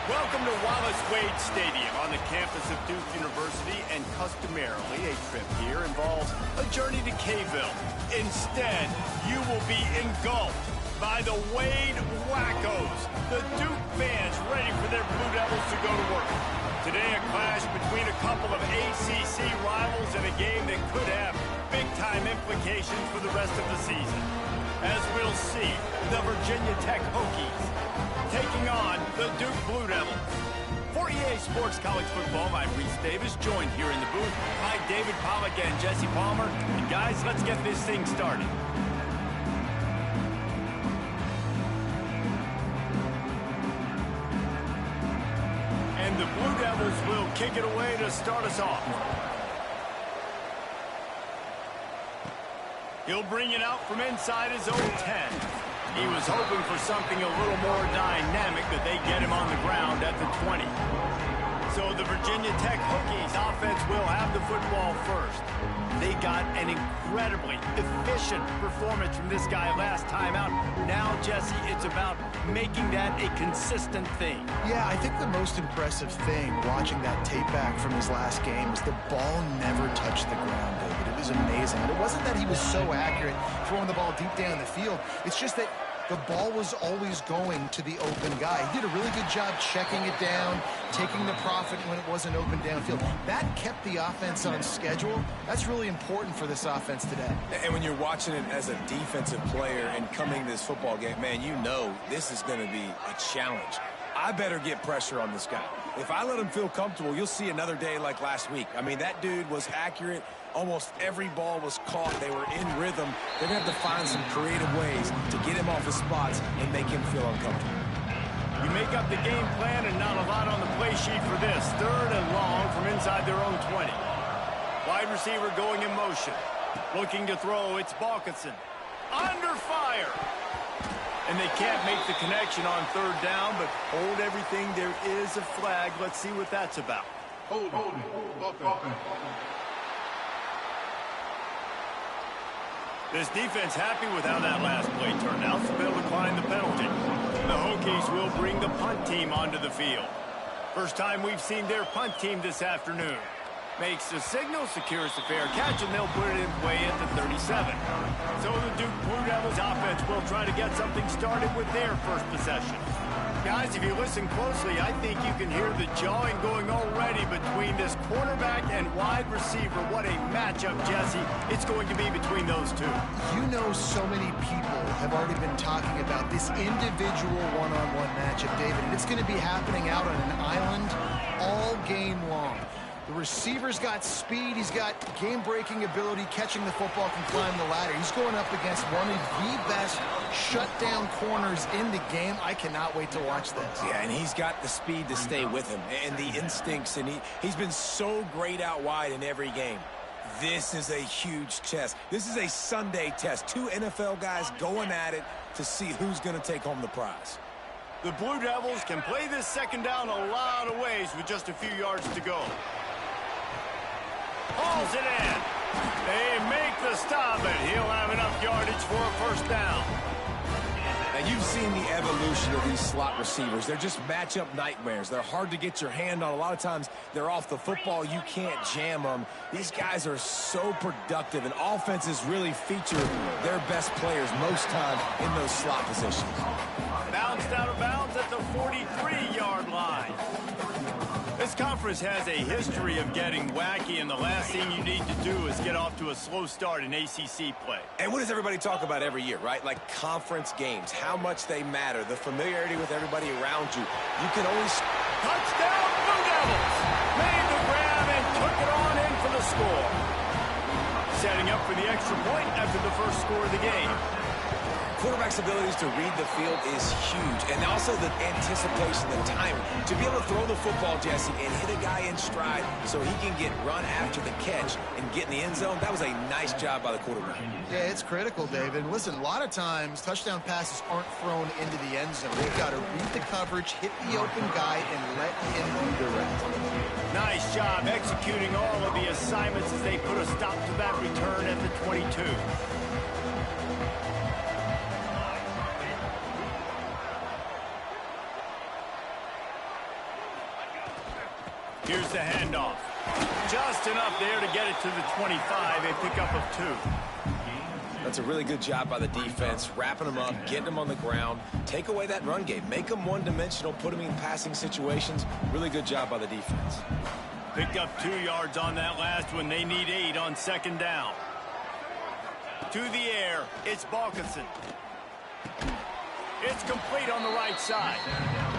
Welcome to Wallace Wade Stadium on the campus of Duke University, and customarily a trip here involves a journey to K-ville. Instead, you will be engulfed by the Wade Wackos, the Duke fans ready for their Blue Devils to go to work. Today, a clash between a couple of ACC rivals in a game that could have big-time implications for the rest of the season. As we'll see, the Virginia Tech Hokies taking on the Duke Blue Devils. For EA Sports College Football, I'm Reese Davis, joined here in the booth by David Pollack and Jesse Palmer. And guys, let's get this thing started. And the Blue Devils will kick it away to start us off. He'll bring it out from inside his own 10. He was hoping for something a little more dynamic, but they get him on the ground at the 20. So the Virginia Tech Hokies offense will have the football first. They got an incredibly efficient performance from this guy last time out. Now, Jesse, it's about making that a consistent thing. Yeah, I think the most impressive thing watching that tape back from his last game was the ball never touched the ground, David. It was amazing. And it wasn't that he was so accurate throwing the ball deep down the field. It's just that the ball was always going to the open guy. He did a really good job checking it down, taking the profit when it wasn't open downfield. That kept the offense on schedule. That's really important for this offense today. And when you're watching it as a defensive player and coming to this football game, man, you know this is going to be a challenge. I better get pressure on this guy. If I let him feel comfortable, you'll see another day like last week. I mean, that dude was accurate. Almost every ball was caught. They were in rhythm. They're going to have to find some creative ways to get him off his spots and make him feel uncomfortable. You make up the game plan and not a lot on the play sheet for this. 3rd and long from inside their own 20. Wide receiver going in motion. Looking to throw, it's Balkinson. Under fire. And they can't make the connection on 3rd down, but hold everything. There is a flag. Let's see what that's about. Hold it. This defense happy with how that last play turned out, so they'll decline the penalty. The Hokies will bring the punt team onto the field. First time we've seen their punt team this afternoon. Makes the signal, secures the fair catch, and they'll put it in play at the 37. So the Duke Blue Devils offense will try to get something started with their first possession. Guys, if you listen closely, I think you can hear the jawing going already between this quarterback and wide receiver. What a matchup, Jesse, it's going to be between those two. You know, so many people have already been talking about this individual one-on-one matchup, David, and it's going to be happening out on an island all game long. The receiver's got speed, he's got game-breaking ability, catching the football, can climb the ladder. He's going up against one of the best shutdown corners in the game. I cannot wait to watch this. Yeah, and he's got the speed to stay with him and the instincts, and he's been so great out wide in every game. This is a huge test. This is a Sunday test. 2 NFL guys going at it to see who's going to take home the prize. The Blue Devils can play this second down a lot of ways with just a few yards to go. Hauls it in. They make the stop, and he'll have enough yardage for a first down. Now, you've seen the evolution of these slot receivers. They're just matchup nightmares. They're hard to get your hand on. A lot of times, they're off the football. You can't jam them. These guys are so productive, and offenses really feature their best players most times in those slot positions. Bounced out of bounds at the 43-yard line. This conference has a history of getting wacky, and the last thing you need to do is get off to a slow start in ACC play. And what does everybody talk about every year, right? Like conference games, how much they matter, the familiarity with everybody around you. You can always... Touchdown, Blue Devils! Made the grab and took it on in for the score. Setting up for the extra point after the first score of the game. Quarterback's abilities to read the field is huge, and also the anticipation, the timing. To be able to throw the football, Jesse, and hit a guy in stride so he can get run after the catch and get in the end zone, that was a nice job by the quarterback. Yeah, it's critical, David. And listen, a lot of times touchdown passes aren't thrown into the end zone. They've got to read the coverage, hit the open guy, and let him do the rest. Nice job executing all of the assignments as they put a stop to that return at the 22. Here's the handoff. Just enough there to get it to the 25, a pickup of 2. That's a really good job by the defense, wrapping them up, getting them on the ground. Take away that run game. Make them one-dimensional, put them in passing situations. Really good job by the defense. Picked up 2 yards on that last one. They need 8 on 2nd down. To the air, it's Balkinson. It's complete on the right side.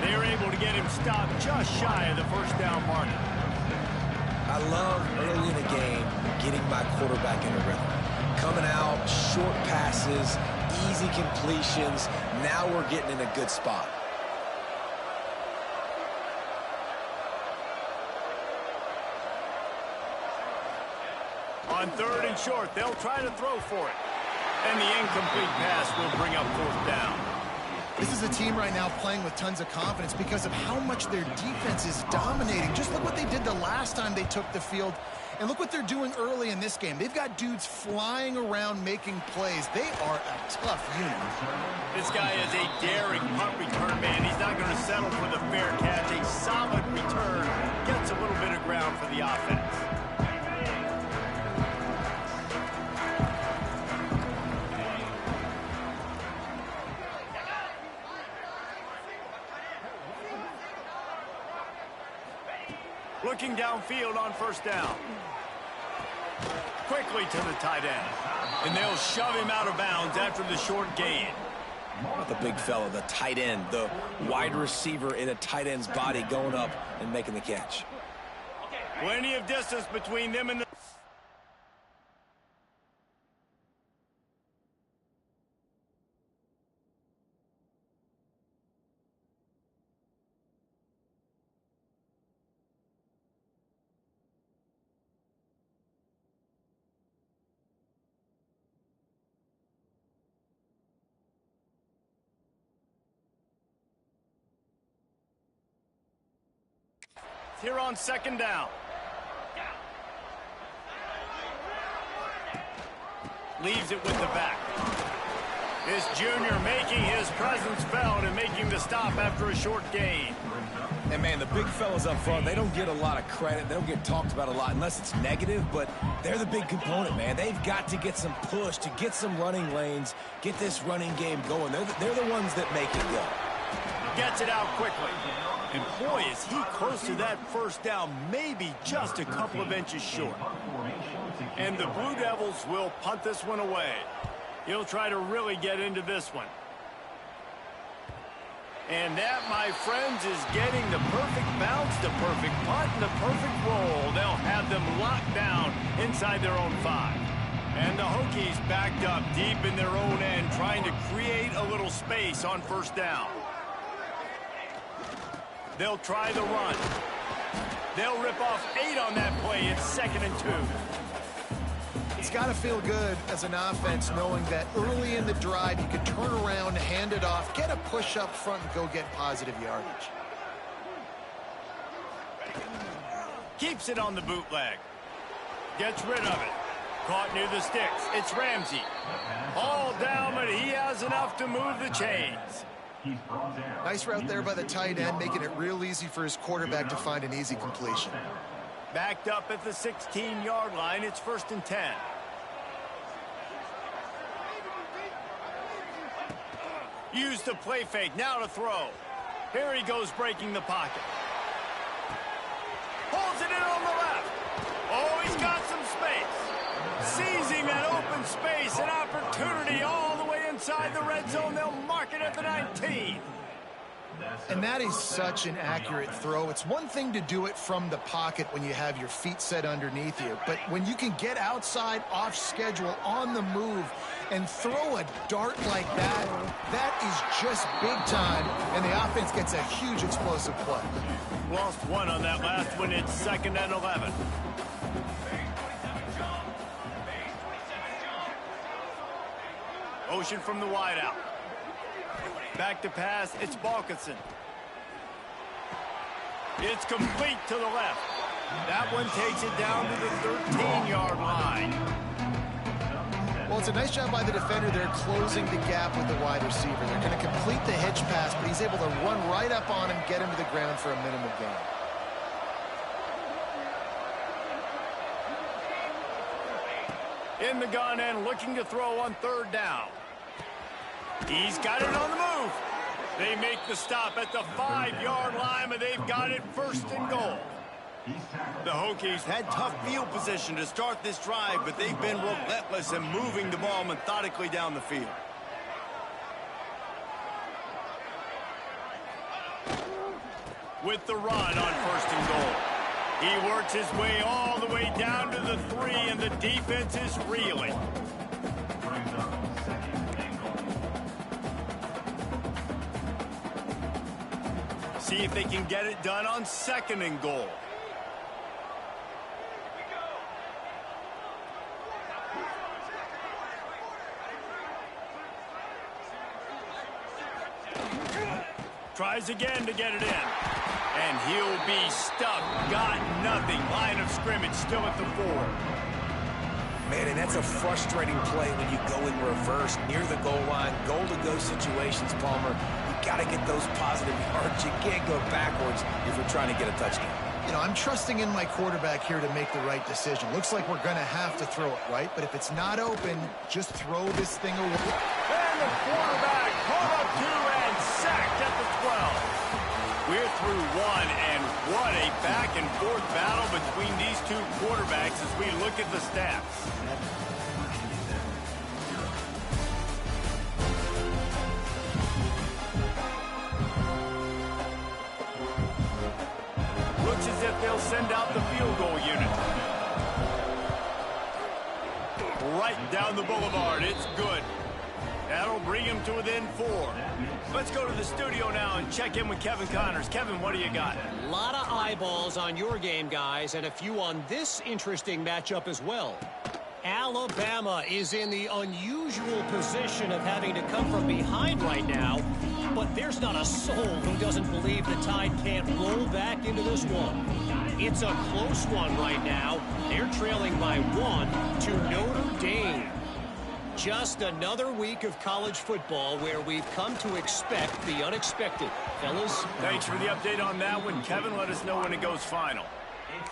They're able to get him stopped just shy of the 1st down marker. I love early in a game getting my quarterback in a rhythm. Coming out, short passes, easy completions. Now we're getting in a good spot. On 3rd and short, they'll try to throw for it. And the incomplete pass will bring up 4th down. This is a team right now playing with tons of confidence because of how much their defense is dominating. Just look what they did the last time they took the field, and look what they're doing early in this game. They've got dudes flying around making plays. They are a tough unit. This guy is a daring punt return man. He's not going to settle for the fair catch. A solid return gets a little bit of ground for the offense. Looking downfield on 1st down. Quickly to the tight end. And they'll shove him out of bounds after the short gain. The big fella, the tight end, the wide receiver in a tight end's body going up and making the catch. Plenty of distance between them and the... Here on 2nd down. Leaves it with the back. This junior making his presence felt and making the stop after a short gain. And, man, the big fellas up front, they don't get a lot of credit. They don't get talked about a lot unless it's negative, but they're the big component, man. They've got to get some push, to get some running lanes, get this running game going. They're the ones that make it go. Gets it out quickly. And boy, is he close to that 1st down, maybe just a couple of inches short. And the Blue Devils will punt this one away. He'll try to really get into this one. And that, my friends, is getting the perfect bounce, the perfect punt, and the perfect roll. They'll have them locked down inside their own 5. And the Hokies backed up deep in their own end, trying to create a little space on 1st down. They'll try the run. They'll rip off 8 on that play. It's 2nd and 2. It's got to feel good as an offense knowing that early in the drive you can turn around, hand it off, get a push up front, and go get positive yardage. Keeps it on the bootleg. Gets rid of it. Caught near the sticks. It's Ramsey. All down, but he has enough to move the chains. Nice route there by the tight end, making it real easy for his quarterback to find an easy completion. Backed up at the 16-yard line. It's 1st and 10. Use the play fake. Now to throw. Here he goes, breaking the pocket. Holds it in on the left. Oh, he's got some space. Seizing that open space, an opportunity all the way inside the red zone. They'll mark it at the 19. And that is such an accurate throw. It's one thing to do it from the pocket when you have your feet set underneath you, but when you can get outside, off schedule, on the move, and throw a dart like that, that is just big time, and the offense gets a huge explosive play. Lost 1 on that last one. It's 2nd and 11. Motion from the wideout. Back to pass, it's Balkinson. It's complete to the left. That one takes it down to the 13-yard line. Well, it's a nice job by the defender there closing the gap with the wide receiver. They're going to complete the hitch pass, but he's able to run right up on him, get him to the ground for a minimum gain. In the gun and looking to throw on third down. He's got it on the move. They make the stop at the 5-yard line, and they've got it first and goal. The Hokies had tough field position to start this drive, but they've been relentless in moving the ball methodically down the field. With the run on first and goal. He works his way all the way down to the 3, and the defense is reeling. See if they can get it done on second and goal. Tries again to get it in. And he'll be stuck. Got nothing. Line of scrimmage still at the 4. Man, and that's a frustrating play when you go in reverse near the goal line. Goal-to-go situations, Palmer. You got to get those positive yards. You can't go backwards if you're trying to get a touchdown. You know, I'm trusting in my quarterback here to make the right decision. Looks like we're going to have to throw it, right? But if it's not open, just throw this thing away. And the quarterback caught up to and sacked at the 12. We're through one, and what a back-and-forth battle between these two quarterbacks as we look at the stats. Looks as if they'll send out the field goal unit. Right down the boulevard. It's good. That'll bring him to within 4. Let's go to the studio now and check in with Kevin Connors. Kevin, what do you got? A lot of eyeballs on your game, guys, and a few on this interesting matchup as well. Alabama is in the unusual position of having to come from behind right now, but there's not a soul who doesn't believe the Tide can't roll back into this one. It's a close one right now. They're trailing by 1 to Notre Dame. Just another week of college football where we've come to expect the unexpected. Fellas? Thanks for the update on that one. Kevin, let us know when it goes final.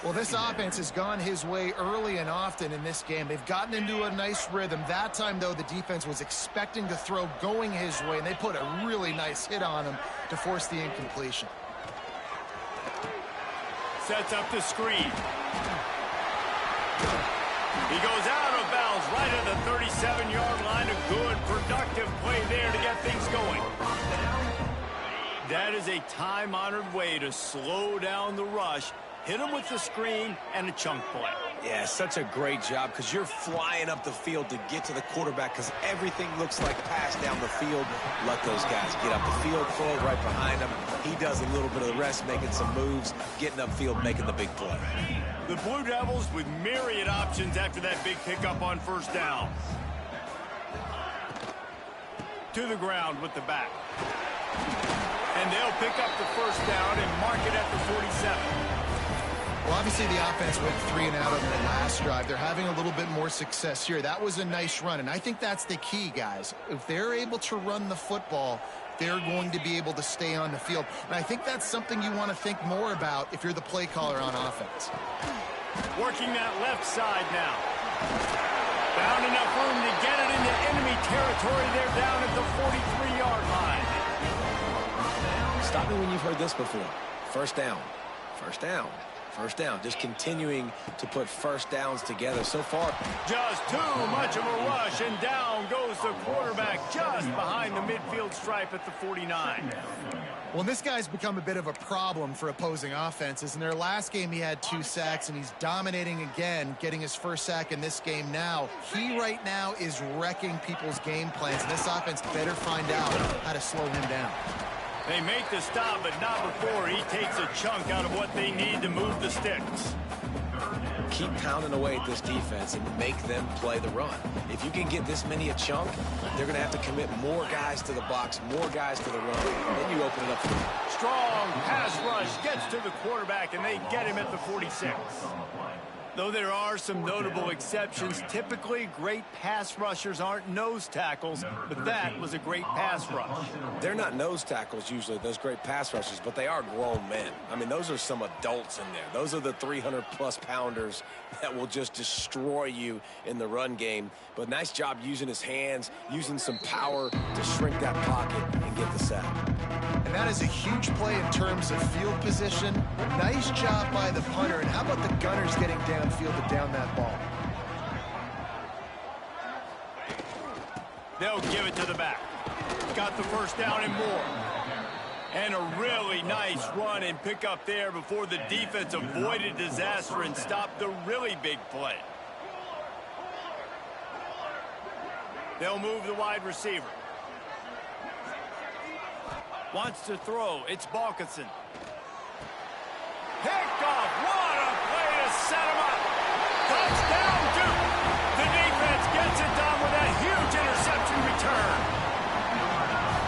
Well, this offense has gone his way early and often in this game. They've gotten into a nice rhythm. That time, though, the defense was expecting to throw going his way, and they put a really nice hit on him to force the incompletion. Sets up the screen. He goes out of bounds right at the 37-yard line. A good, productive play there to get things going. That is a time-honored way to slow down the rush, hit him with the screen, and a chunk play. Yeah, such a great job because you're flying up the field to get to the quarterback because everything looks like pass down the field. Let those guys get up the field, throw it right behind him. He does a little bit of the rest, making some moves, getting upfield, making the big play. The Blue Devils with myriad options after that big pickup on first down. To the ground with the back. And they'll pick up the first down and mark it at the 47. Well, obviously the offense went 3 and out on the last drive. They're having a little bit more success here. That was a nice run, and I think that's the key, guys. If they're able to run the football, they're going to be able to stay on the field. And I think that's something you want to think more about if you're the play caller on offense. Working that left side now. Found enough room to get it into enemy territory. They're down at the 43-yard line. Stop me when you've heard this before. First down. First down. First down. Just continuing to put first downs together so far. Just too much of a rush, and down goes the quarterback just behind the midfield stripe at the 49. Well, this guy's become a bit of a problem for opposing offenses. In their last game, he had 2 sacks, and he's dominating again, getting his first sack in this game now. He right now is wrecking people's game plans, and this offense better find out how to slow him down. They make the stop, but not before he takes a chunk out of what they need to move the sticks. Keep pounding away at this defense and make them play the run. If you can get this many a chunk, they're going to have to commit more guys to the box, more guys to the run. Then you open it up for them. Strong pass rush gets to the quarterback, and they get him at the 46. Though there are some notable exceptions, typically great pass rushers aren't nose tackles, but that was a great pass rush. They're not nose tackles usually, those great pass rushers, but they are grown men. I mean, those are some adults in there. Those are the 300-plus pounders that will just destroy you in the run game. But nice job using his hands, using some power to shrink that pocket and get the sack. And that is a huge play in terms of field position. Nice job by the punter. And how about the gunners getting downfield to down that ball? They'll give it to the back. Got the first down and more. And a really nice run and pick up there before the defense avoided disaster and stopped the really big play. They'll move the wide receiver. Wants to throw. It's Balkinson. Picked off. What a play to set him up. Touchdown, Duke. The defense gets it done with a huge interception return.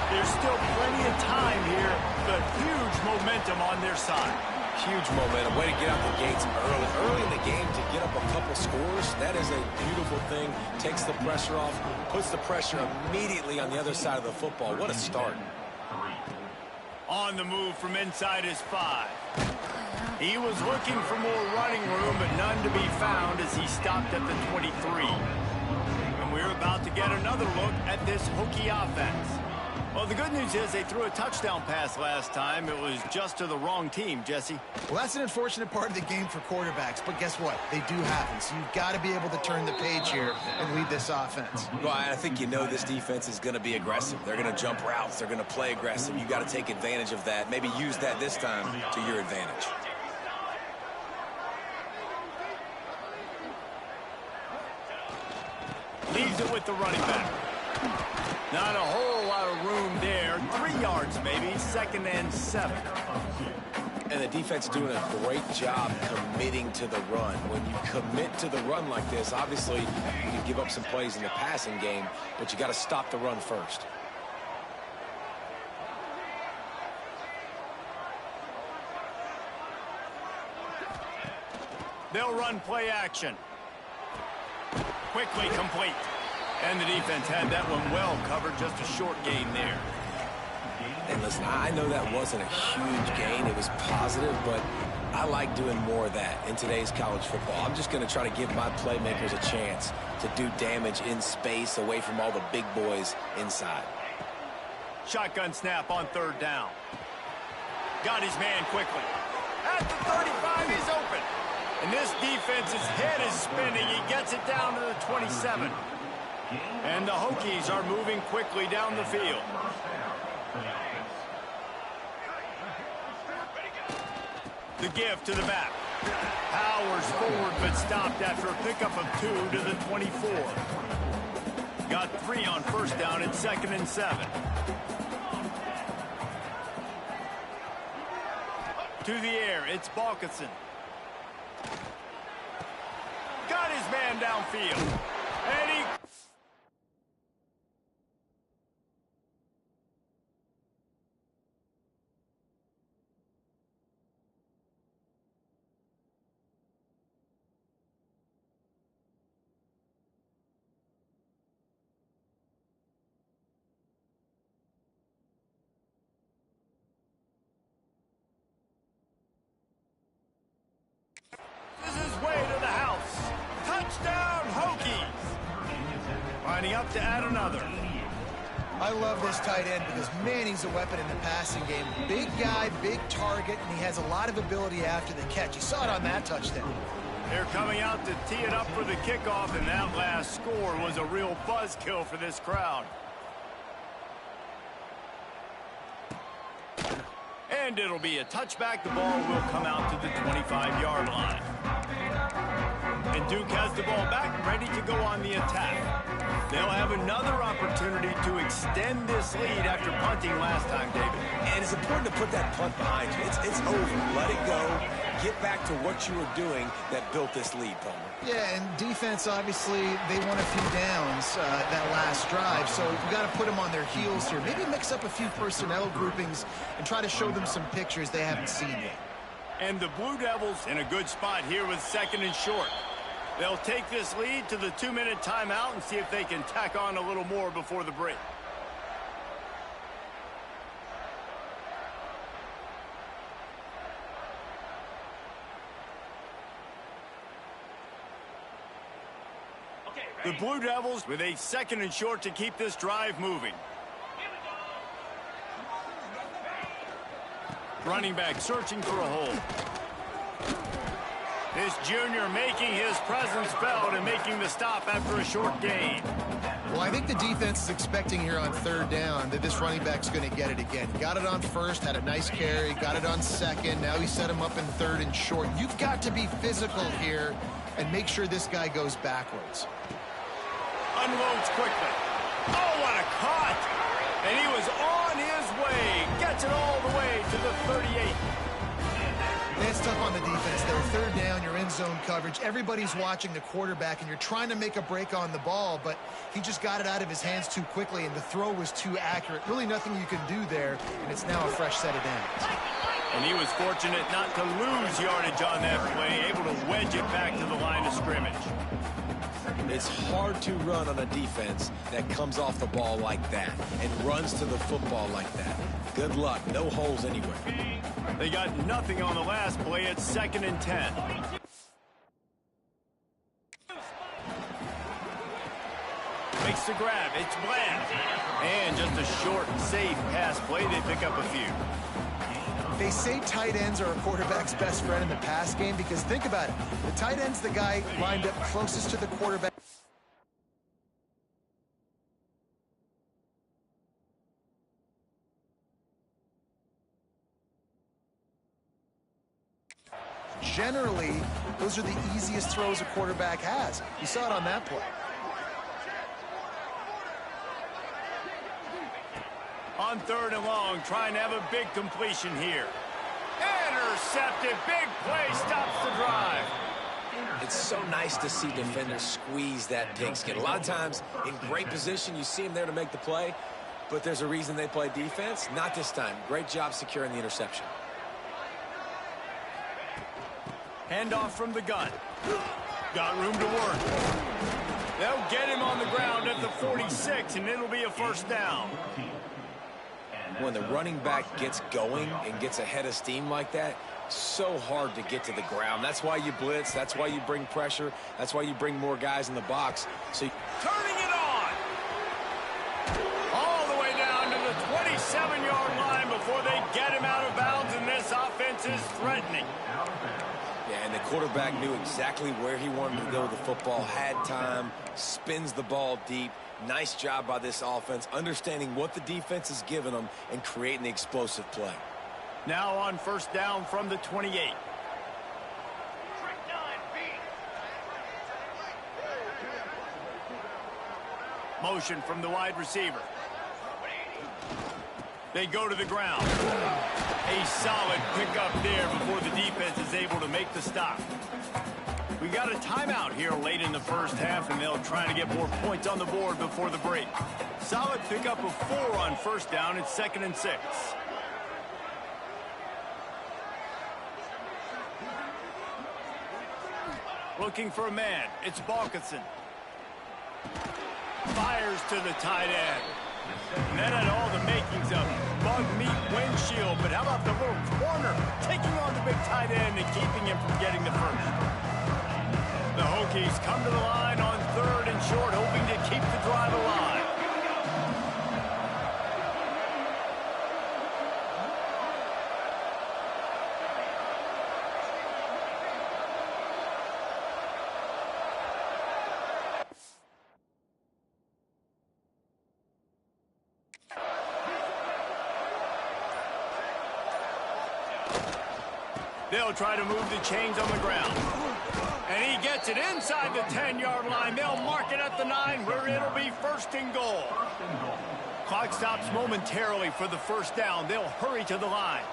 There's still plenty of time here, but huge momentum on their side. Huge momentum. Way to get out the gates early. Early in the game to get up a couple scores. That is a beautiful thing. Takes the pressure off. Puts the pressure immediately on the other side of the football. What a start. On the move from inside his 5. He was looking for more running room, but none to be found as he stopped at the 23. And we're about to get another look at this Hokie offense. Well, the good news is they threw a touchdown pass last time. It was just to the wrong team, Jesse. Well, that's an unfortunate part of the game for quarterbacks, but guess what? They do happen, so you've got to be able to turn the page here and lead this offense. Well, I think you know this defense is going to be aggressive. They're going to jump routes. They're going to play aggressive. You got to take advantage of that. Maybe use that this time to your advantage. Leaves it with the running back. Not a whole lot of room there. 3 yards maybe. 2nd and 7. And the defense doing a great job committing to the run. When you commit to the run like this, obviously you can give up some plays in the passing game, but you got to stop the run first. They'll run play action. Quickly complete. And the defense had that one well covered. Just a short gain there. And listen, I know that wasn't a huge gain. It was positive, but I like doing more of that in today's college football. I'm just going to try to give my playmakers a chance to do damage in space away from all the big boys inside. Shotgun snap on 3rd down. Got his man quickly. At the 35, he's open. And this defense's head is spinning. He gets it down to the 27. And the Hokies are moving quickly down the field. The give to the back. Powers forward, but stopped after a pickup of 2 to the 24. Got 3 on 1st down and 2nd and 7. To the air, it's Balkinson. Got his man downfield. And he... Lining up to add another. I love this tight end because, man, he's a weapon in the passing game. Big guy, big target, and he has a lot of ability after the catch. You saw it on that touchdown. They're coming out to tee it up for the kickoff, and that last score was a real buzzkill for this crowd. And it'll be a touchback. The ball will come out to the 25-yard line. And Duke has the ball back, ready to go on the attack. They'll have another opportunity to extend this lead after punting last time, David. And it's important to put that punt behind you. It's over. Let it go. Get back to what you were doing that built this lead, Palmer. Yeah, and defense, obviously, they won a few downs that last drive, so you've got to put them on their heels here. Maybe mix up a few personnel groupings and try to show them some pictures they haven't seen yet. And the Blue Devils in a good spot here with 2nd and short. They'll take this lead to the 2-minute timeout and see if they can tack on a little more before the break. The Blue Devils with a 2nd and short to keep this drive moving. Running back searching for a hole. This junior making his presence felt and making the stop after a short gain. Well, I think the defense is expecting here on 3rd down that this running back's going to get it again. Got it on 1st, had a nice carry, got it on 2nd. Now he set him up in 3rd and short. You've got to be physical here and make sure this guy goes backwards. Unloads quickly. Oh, what a cut! And he was on his way. Gets it all the way to the 38. That's tough on the defense there. 3rd down, you're in zone coverage. Everybody's watching the quarterback, and you're trying to make a break on the ball, but he just got it out of his hands too quickly, and the throw was too accurate. Really nothing you can do there, and it's now a fresh set of downs. And he was fortunate not to lose yardage on that play, able to wedge it back to the line of scrimmage. It's hard to run on a defense that comes off the ball like that and runs to the football like that. Good luck. No holes anywhere. They got nothing on the last play. It's 2nd and 10. Makes the grab. It's Bland. And just a short, safe pass play. They pick up a few. They say tight ends are a quarterback's best friend in the pass game because think about it. The tight end's the guy lined up closest to the quarterback. Generally, those are the easiest throws a quarterback has. You saw it on that play. On 3rd and long, trying to have a big completion here. Intercepted. Big play. Stops the drive. It's so nice to see defenders squeeze that pigskin. A lot of times, in great position, you see them there to make the play, but there's a reason they play defense. Not this time. Great job securing the interception. Handoff from the gun. Got room to work. They'll get him on the ground at the 46, and it'll be a 1st down. When the running back gets going and gets ahead of steam like that, so hard to get to the ground. That's why you blitz. That's why you bring pressure. That's why you bring more guys in the box. So turning it on. All the way down to the 27-yard line before they get him out of bounds, and this offense is threatening. Yeah, and the quarterback knew exactly where he wanted to go with the football, had time, spins the ball deep. Nice job by this offense, understanding what the defense is giving them and creating the explosive play. Now on 1st down from the 28. Motion from the wide receiver. They go to the ground. A solid pickup there before the defense is able to make the stop. We got a timeout here late in the 1st half, and they'll try to get more points on the board before the break. Solid pickup of 4 on 1st down. It's 2nd and 6. Looking for a man. It's Balkinson. Fires to the tight end. And that had all the makings of bug meat windshield, but how about the little corner taking on the big tight end and keeping him from getting the first? The Hokies come to the line on 3rd and short, hoping to keep the drive alive. They'll try to move the chains on the ground. And he gets it inside the 10-yard line. They'll mark it at the 9 where it'll be 1st and goal. Clock stops momentarily for the 1st down. They'll hurry to the line.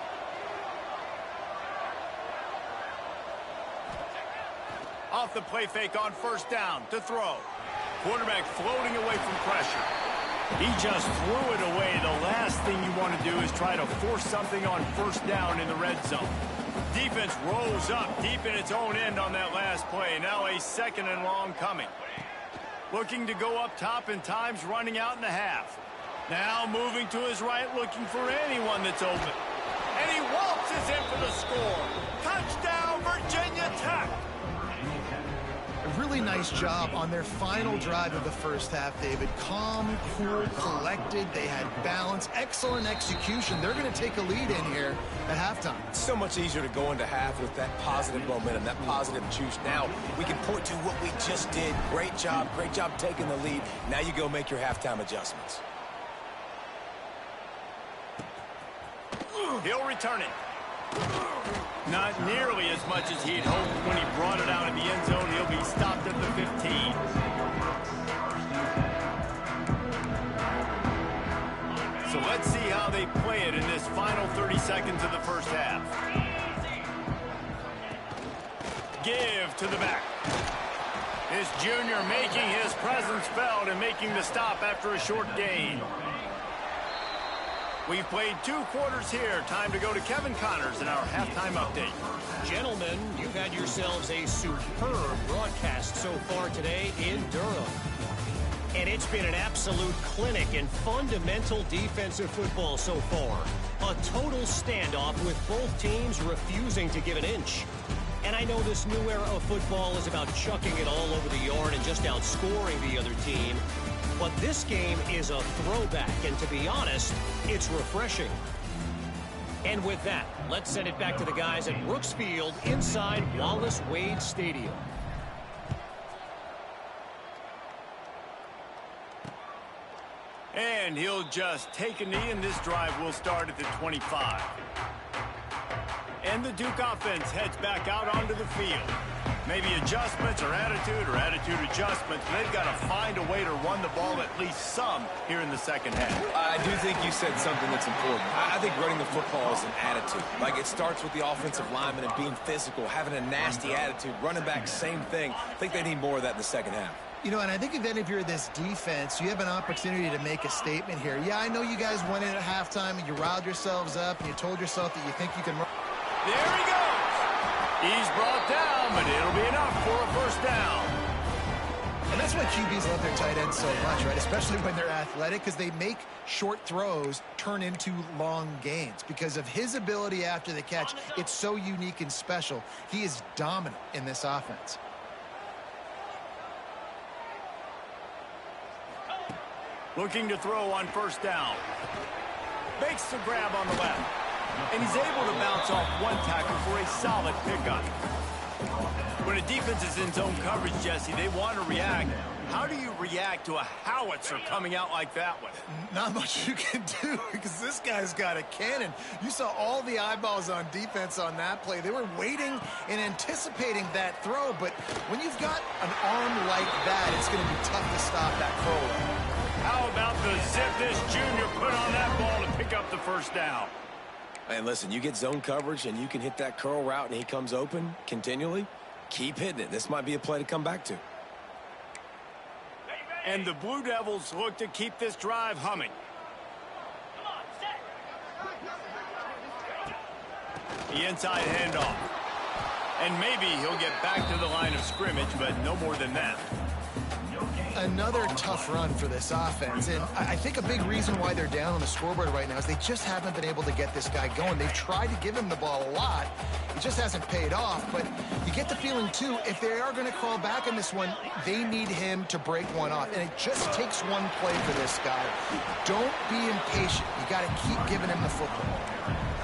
Off the play fake on 1st down to throw. Quarterback floating away from pressure. He just threw it away. The last thing you want to do is try to force something on 1st down in the red zone. Defense rose up deep in its own end on that last play. Now a second and long coming. Looking to go up top, and time's running out in the half. Now moving to his right, looking for anyone that's open. And he waltzes in for the score. Touchdown, Virginia Tech. A really nice job on their final drive of the first half, David. Calm, cool, collected. They had balance. Excellent execution. They're going to take a lead in here at halftime. It's so much easier to go into half with that positive momentum, that positive juice. Now we can point to what we just did. Great job taking the lead. Now you go make your halftime adjustments. He'll return it. Not nearly as much as he'd hoped when he brought it out in the end zone. He'll be stopped at the 15. So let's see how they play it in this final 30 seconds of the first half. Give to the back. This junior making his presence felt and making the stop after a short gain. We've played 2 quarters here. Time to go to Kevin Connors in our halftime update. Gentlemen, you've had yourselves a superb broadcast so far today in Durham. And it's been an absolute clinic in fundamental defensive football so far. A total standoff with both teams refusing to give an inch. And I know this new era of football is about chucking it all over the yard and just outscoring the other team. But this game is a throwback, and to be honest, it's refreshing. And with that, let's send it back to the guys at Brooks Field inside Wallace Wade Stadium. And he'll just take a knee, and this drive will start at the 25. And the Duke offense heads back out onto the field. Maybe adjustments or attitude adjustments. They've got to find a way to run the ball at least some here in the second half. I do think you said something that's important. I think running the football is an attitude. Like, it starts with the offensive lineman and being physical, having a nasty attitude. Running back, same thing. I think they need more of that in the second half. You know, and I think then if you're this defense, you have an opportunity to make a statement here. Yeah, I know you guys went in at halftime and you riled yourselves up and you told yourself that you think you can run. There he goes. He's brought down, but it'll be enough for a first down. And that's why QBs love their tight ends so much, right? Especially when they're athletic, because they make short throws turn into long gains. Because of his ability after the catch, it's so unique and special. He is dominant in this offense. Looking to throw on first down. Makes the grab on the left. And he's able to bounce off one tackle for a solid pickup. When a defense is in zone coverage, Jesse, they want to react. How do you react to a howitzer coming out like that one? Not much you can do because this guy's got a cannon. You saw all the eyeballs on defense on that play. They were waiting and anticipating that throw, but when you've got an arm like that, it's going to be tough to stop that throw. How about the zip this junior put on that ball to pick up the first down? And listen, you get zone coverage and you can hit that curl route and he comes open continually. Keep hitting it. This might be a play to come back to. And the Blue Devils look to keep this drive humming. The inside handoff. And maybe he'll get back to the line of scrimmage, but no more than that. Another tough run for this offense, and I think a big reason why they're down on the scoreboard right now is they just haven't been able to get this guy going. They've tried to give him the ball a lot. It just hasn't paid off, but you get the feeling, too, if they are going to crawl back in this one, they need him to break one off, and it just takes one play for this guy. Don't be impatient. You got to keep giving him the football.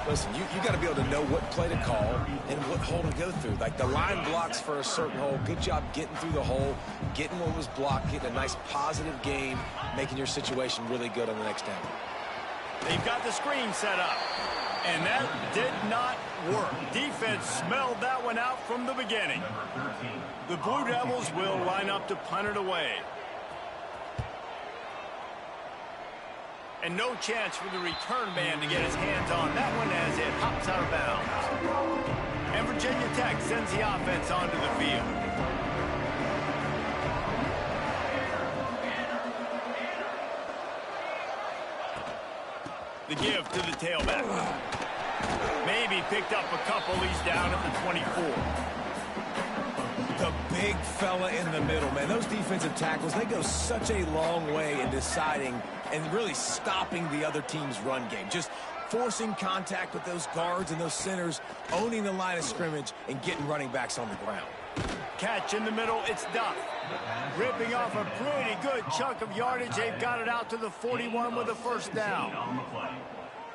Listen, you got to be able to know what play to call and what hole to go through. Like, the line blocks for a certain hole. Good job getting through the hole, getting what was blocked, getting a nice positive game, making your situation really good on the next down. They've got the screen set up, and that did not work. Defense smelled that one out from the beginning. The Blue Devils will line up to punt it away. And no chance for the return man to get his hands on that one as it hops out of bounds. And Virginia Tech sends the offense onto the field. The give to the tailback. Maybe picked up a couple. He's down at the 24. The big fella in the middle, man. Those defensive tackles, they go such a long way in deciding and really stopping the other team's run game. Just forcing contact with those guards and those centers, owning the line of scrimmage, and getting running backs on the ground. Catch in the middle, it's Duff. Ripping off a pretty good chunk of yardage. They've got it out to the 41 with a first down.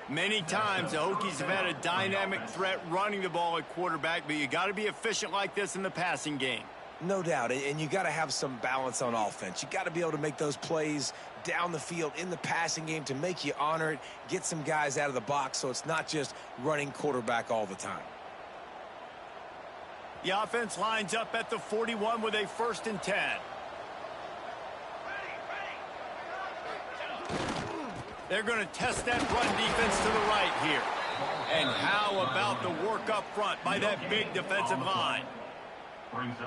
Many times the Hokies have had a dynamic threat running the ball at quarterback, but you got to be efficient like this in the passing game. No doubt, and you got to have some balance on offense. You got to be able to make those plays down the field in the passing game to make you honor it, get some guys out of the box so it's not just running quarterback all the time. The offense lines up at the 41 with a 1st and 10. They're going to test that run defense to the right here. And how about the work up front by that big defensive line?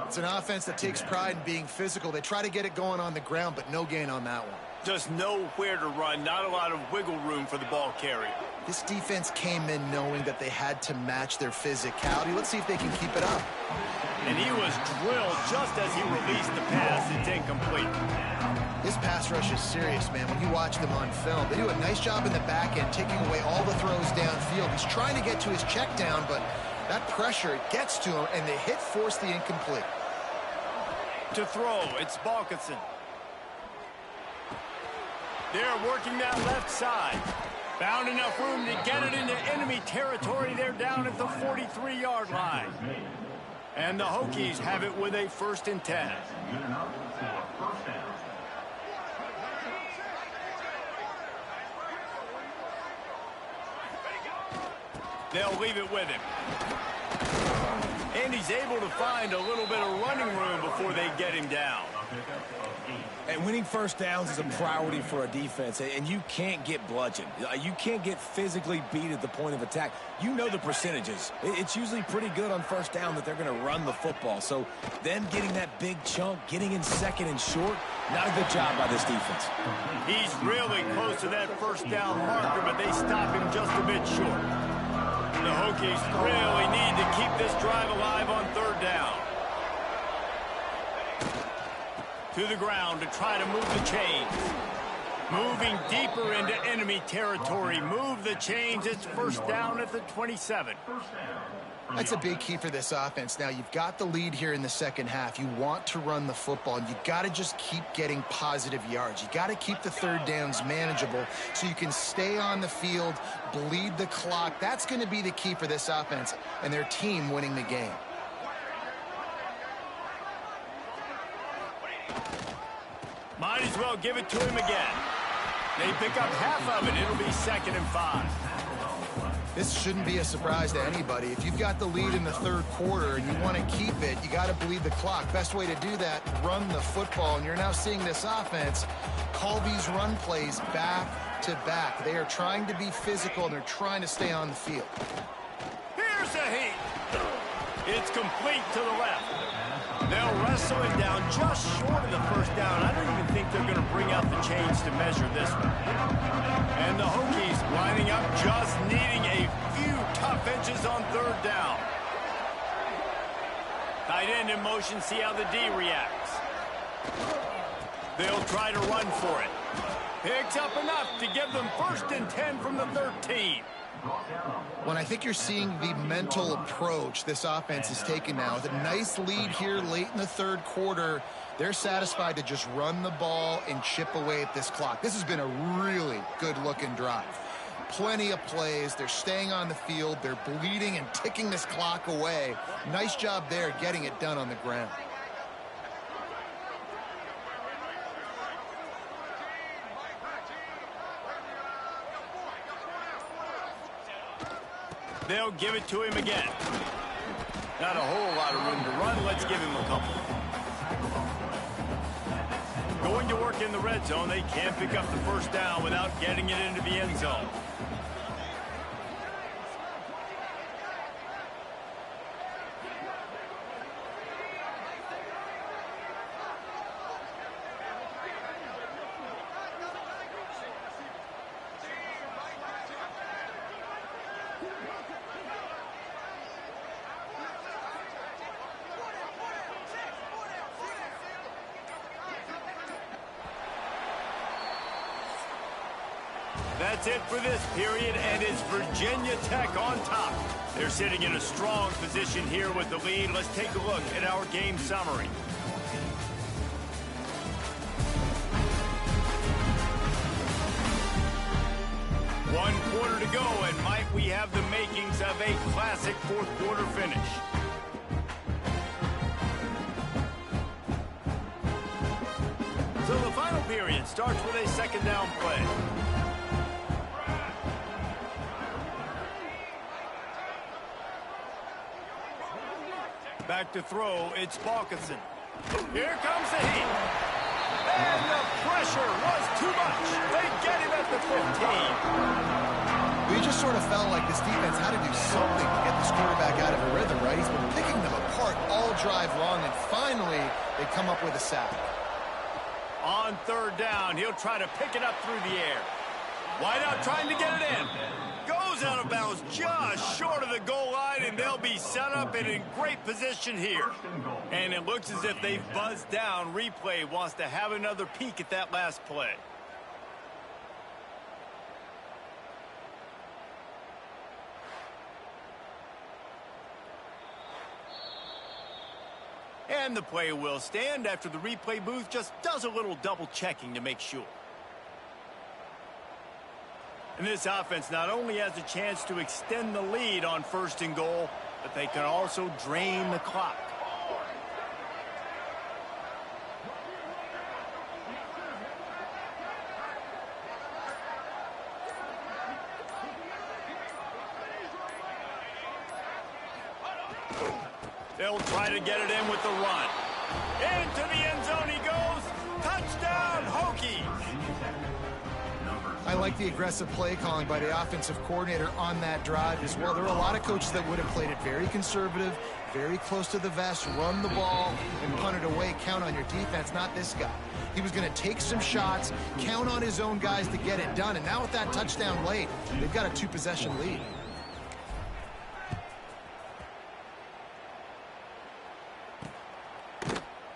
It's an offense that takes pride in being physical. They try to get it going on the ground, but no gain on that one. Just nowhere to run, not a lot of wiggle room for the ball carrier. This defense came in knowing that they had to match their physicality. Let's see if they can keep it up. And he was drilled just as he released the pass. It's incomplete. This pass rush is serious, man. When you watch them on film, they do a nice job in the back end, taking away all the throws downfield. He's trying to get to his check down, but that pressure, it gets to him, and the hit forced the incomplete. To throw, it's Balkinson. They're working that left side. Found enough room to get it into enemy territory. They're down at the 43-yard line. And the Hokies have it with a 1st and 10. They'll leave it with him. And he's able to find a little bit of running room before they get him down. And winning first downs is a priority for a defense, and you can't get bludgeoned. You can't get physically beat at the point of attack. You know the percentages. It's usually pretty good on first down that they're going to run the football. So them getting that big chunk, getting in 2nd and short, not a good job by this defense. He's really close to that first down marker, but they stop him just a bit short. The Hokies really need to keep this drive alive on 3rd down. To the ground to try to move the chains. Moving deeper into enemy territory. Move the chains. It's 1st down at the 27. That's a big key for this offense. Now, you've got the lead here in the second half. You want to run the football, and you got to just keep getting positive yards. You got to keep the 3rd downs manageable so you can stay on the field, bleed the clock. That's going to be the key for this offense and their team winning the game. Might as well give it to him again. They pick up half of it. It'll be 2nd and 5. This shouldn't be a surprise to anybody. If you've got the lead in the 3rd quarter and you want to keep it, you got to bleed the clock. Best way to do that, run the football. And you're now seeing this offense call these run plays back to back. They are trying to be physical, and they're trying to stay on the field. Here's a heat. It's complete to the left. They'll wrestle it down just short of the 1st down. I don't even think they're going to bring out the chains to measure this one. And the Hokies lining up, just needing a few tough inches on 3rd down. Tight end in motion, see how the D reacts. They'll try to run for it. Picks up enough to give them 1st and 10 from the 13. When I think you're seeing the mental approach this offense is taking now, with a nice lead here late in the 3rd quarter, they're satisfied to just run the ball and chip away at this clock. This has been a really good-looking drive. Plenty of plays. They're staying on the field. They're bleeding and ticking this clock away. Nice job there getting it done on the ground. They'll give it to him again. Not a whole lot of room to run. Let's give him a couple. Going to work in the red zone. They can't pick up the 1st down without getting it into the end zone. That's it for this period, and it's Virginia Tech on top. They're sitting in a strong position here with the lead. Let's take a look at our game summary. One quarter to go, and might we have the makings of a classic fourth quarter finish. So the final period starts with a second down play. Back to throw, it's Balkinson. Here comes the heat. And the pressure was too much. They get him at the 15. We just sort of felt like this defense had to do something to get this quarterback out of a rhythm, right? He's been picking them apart all drive long, and finally they come up with a sack. On third down, he'll try to pick it up through the air. Wide out trying to get it in. Goes out of bounds just short of the goal line, and they'll be set up and in great position here. And it looks as if they've buzzed down. Replay wants to have another peek at that last play. And the play will stand after the replay booth just does a little double checking to make sure. And this offense not only has a chance to extend the lead on first and goal, but they can also drain the clock. They'll try to get it in with the run. Into the end zone he goes. Touchdown, Hokies. I like the aggressive play calling by the offensive coordinator on that drive as well. There are a lot of coaches that would have played it very conservative, very close to the vest, run the ball, and punt it away. Count on your defense, not this guy. He was going to take some shots, count on his own guys to get it done. And now with that touchdown late, they've got a two-possession lead.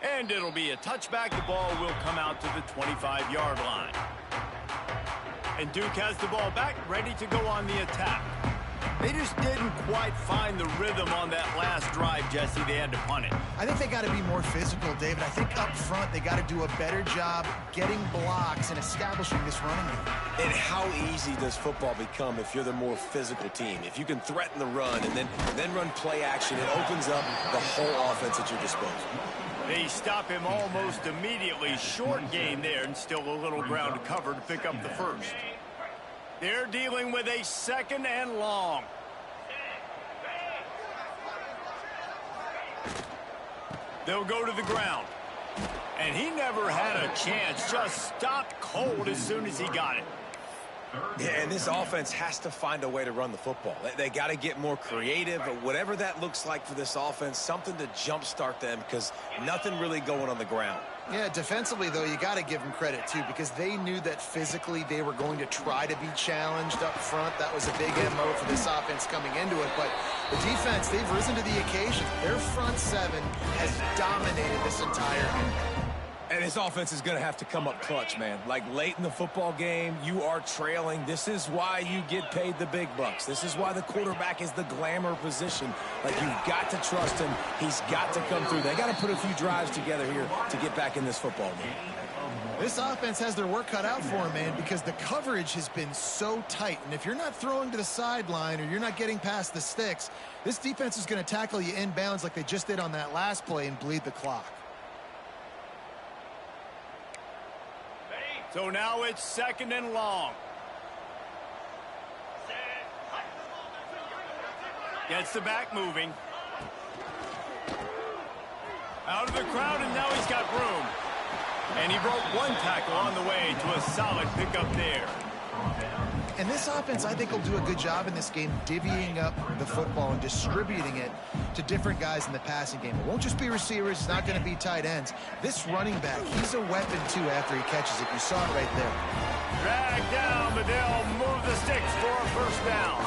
And it'll be a touchback. The ball will come out to the 25-yard line. And Duke has the ball back, ready to go on the attack. They just didn't quite find the rhythm on that last drive, Jesse. They had to punt it. I think they got to be more physical, David. I think up front they got to do a better job getting blocks and establishing this running game. And how easy does football become if you're the more physical team? If you can threaten the run and then run play action, it opens up the whole offense at your disposal. They stop him almost immediately. Short gain there, and still a little ground to cover to pick up the first. They're dealing with a second and long. They'll go to the ground. And he never had a chance. Just stopped cold as soon as he got it. Yeah, and this offense has to find a way to run the football. They got to get more creative, whatever that looks like for this offense, something to jumpstart them because nothing really going on the ground. Yeah, defensively, though, you got to give them credit, too, because they knew that physically they were going to try to be challenged up front. That was a big MO for this offense coming into it. But the defense, they've risen to the occasion. Their front seven has dominated this entire game. And this offense is going to have to come up clutch, man. Like late in the football game, you are trailing. This is why you get paid the big bucks. This is why the quarterback is the glamour position. Like, you've got to trust him. He's got to come through. They got to put a few drives together here to get back in this football game. This offense has their work cut out for them, man, because the coverage has been so tight. And if you're not throwing to the sideline or you're not getting past the sticks, this defense is going to tackle you inbounds like they just did on that last play and bleed the clock. So now it's second and long. Gets the back moving. Out of the crowd, and now he's got room. And he broke one tackle on the way to a solid pickup there. And this offense, I think, will do a good job in this game divvying up the football and distributing it to different guys in the passing game. It won't just be receivers. It's not going to be tight ends. This running back, he's a weapon, too, after he catches it. You saw it right there. Drag down, but they'll move the sticks for a first down.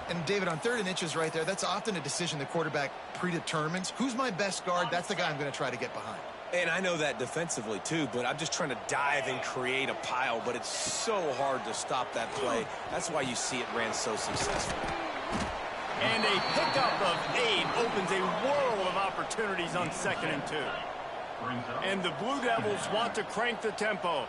And, David, on 3rd and inches right there, that's often a decision the quarterback predetermines. Who's my best guard? That's the guy I'm going to try to get behind. And I know that defensively, too, but I'm just trying to dive and create a pile, but it's so hard to stop that play. That's why you see it ran so successfully. And a pickup of 8 opens a world of opportunities on 2nd and 2. And the Blue Devils want to crank the tempo.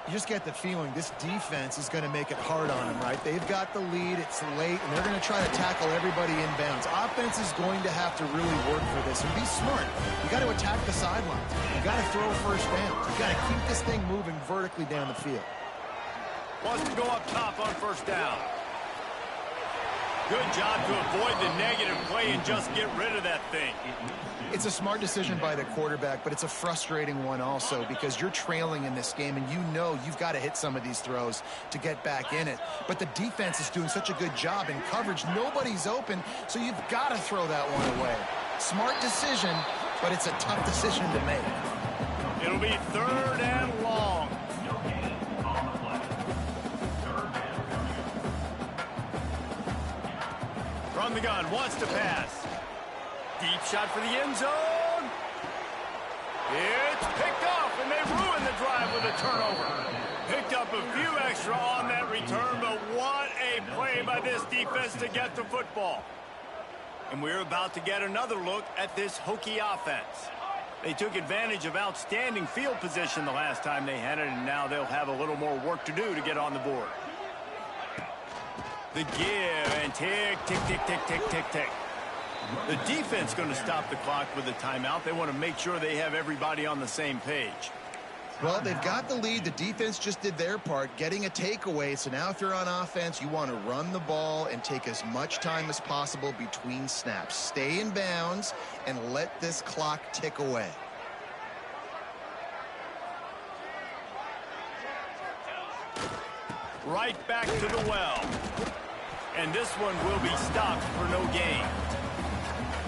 You just get the feeling this defense is going to make it hard on them, right? They've got the lead, it's late, and they're going to try to tackle everybody inbounds. Offense is going to have to really work for this and be smart. You got to attack the sidelines. You got to throw first downs. You got to keep this thing moving vertically down the field. Wants to go up top on 1st down. Good job to avoid the negative play and just get rid of that thing. It's a smart decision by the quarterback, but it's a frustrating one also because you're trailing in this game and you know you've got to hit some of these throws to get back in it. But the defense is doing such a good job in coverage. Nobody's open, so you've got to throw that one away. Smart decision, but it's a tough decision to make. It'll be 3rd and long. From the gun, wants to pass. Deep shot for the end zone. It's picked off, and they ruin the drive with a turnover. Picked up a few extra on that return, but what a play by this defense to get the football. And we're about to get another look at this Hokie offense. They took advantage of outstanding field position the last time they had it, and now they'll have a little more work to do to get on the board. The give, and tick, tick, tick, tick, tick, tick, tick. The defense going to stop the clock with a timeout. They want to make sure they have everybody on the same page. Well, they've got the lead. The defense just did their part, getting a takeaway. So now if you're on offense, you want to run the ball and take as much time as possible between snaps. Stay in bounds and let this clock tick away. Right back to the well. And this one will be stopped for no gain.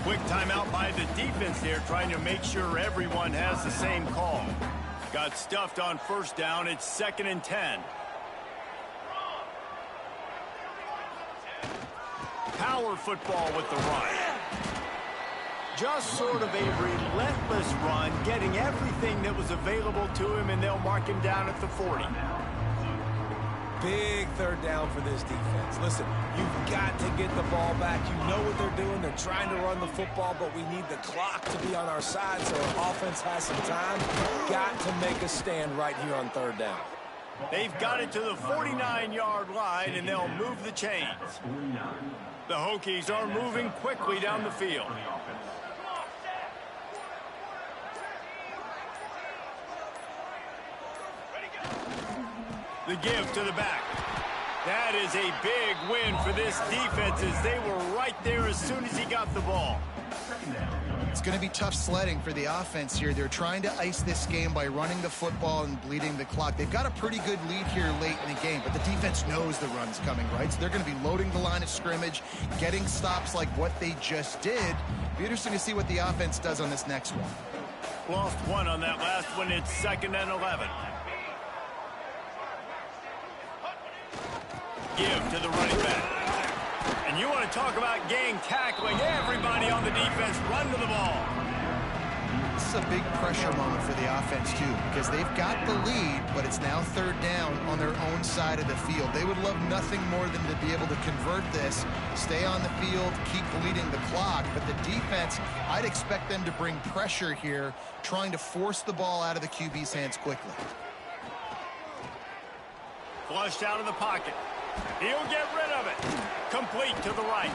Quick timeout by the defense there, trying to make sure everyone has the same call. Got stuffed on 1st down. It's 2nd and 10. Power football with the run. Just sort of a relentless run, getting everything that was available to him, and they'll mark him down at the 40. Big 3rd down for this defense. Listen, you've got to get the ball back. You know what they're doing. They're trying to run the football, but we need the clock to be on our side so our offense has some time. Got to make a stand right here on 3rd down. They've got it to the 49-yard line, and they'll move the chains. The Hokies are moving quickly down the field. The give to the back. That is a big win for this defense as they were right there as soon as he got the ball. It's going to be tough sledding for the offense here. They're trying to ice this game by running the football and bleeding the clock. They've got a pretty good lead here late in the game, but the defense knows the run's coming, right? So they're going to be loading the line of scrimmage, getting stops like what they just did. Be interesting to see what the offense does on this next one. Lost one on that last one. It's 2nd and 11. Give to the running back. And you want to talk about gang tackling. Everybody on the defense run to the ball. This is a big pressure moment for the offense, too, because they've got the lead, but it's now 3rd down on their own side of the field. They would love nothing more than to be able to convert this, stay on the field, keep bleeding the clock. But the defense, I'd expect them to bring pressure here, trying to force the ball out of the QB's hands quickly. Flushed out of the pocket. He'll get rid of it. Complete to the right.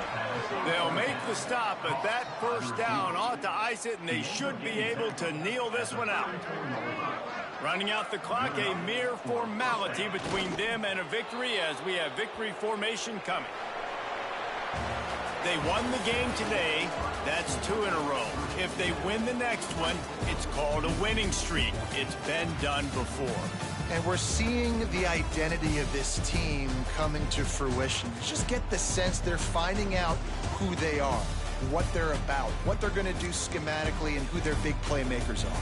They'll make the stop, but that 1st down ought to ice it, and they should be able to kneel this one out. Running out the clock, a mere formality between them and a victory as we have victory formation coming. They won the game today. That's 2 in a row. If they win the next one, it's called a winning streak. It's been done before. And we're seeing the identity of this team coming to fruition. You just get the sense they're finding out who they are, what they're about, what they're going to do schematically, and who their big playmakers are.